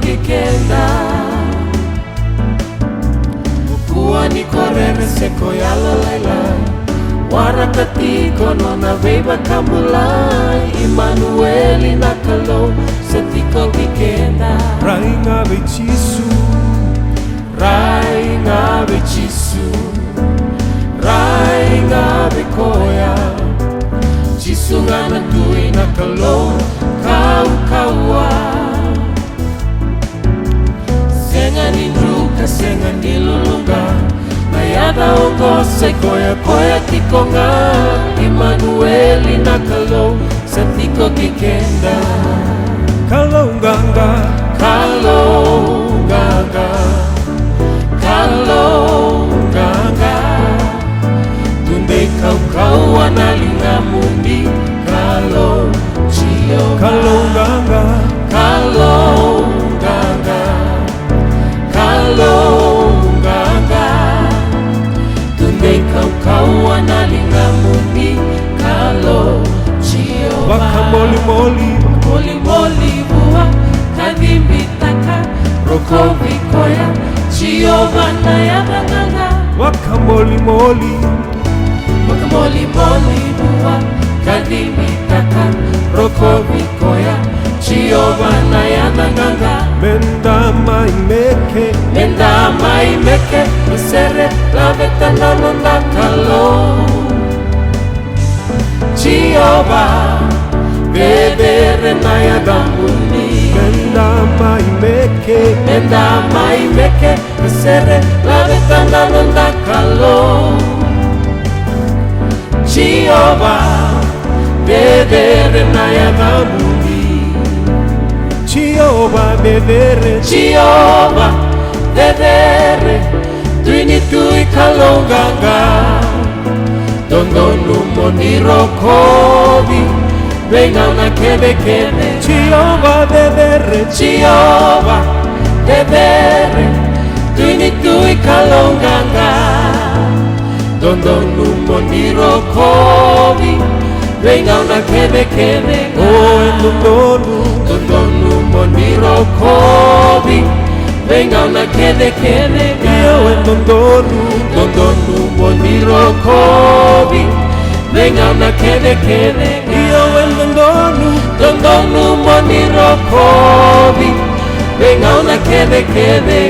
kikenda Ukua ni korere seko yala laila Warakati kono na veiba kambulai Immanueli nakalo setiko kikenda Rai ngave chisu Rai ngave chisu Rai ngave koya Chisu ngana tui nakalo kau kaua Senga nindruka senga nilulunga Nayada ongose koya koya tikonga Immanueli nakalo setiko kikenda Kalonganga Kalonganga Kalonganga Tunde kau kau analinga mundi Kalo chio Kalonganga Kalonganga Kalonganga Tunde kau kau analinga mundi Kalo chio Wakamoli moli Moli moli bua Kadhimbitaka Rokovi koya Giovanna ya nganga Wakamoli moli Wakamoli moli bua Kadhimbitaka Rokovi koya Giovanna ya nganga Menda mai meke Menda mai meke Mesere laveta nanonda kalo Giovanna Vedere naya dambuni Menda mai meke Menda mai meke Mesere laveta nanonda kalo Jehovah Vedere naya dambuni Jehovah vedere Jehovah Vedere Tuini tui kalonganga Dondonu moniro kobi Venga una kebe kebe Jehovah vedere Jehovah vedere Tuini tui kalonganga Dondonu moniro kobi Venga una kebe kebe Oh endondonu Dondonu moniro kobi Venga una kebe kebe Io endondonu Dondonu moniro kobi Venga una kebe kebe Io endondonu Dondonu moniro kobi Venga una kebe kebe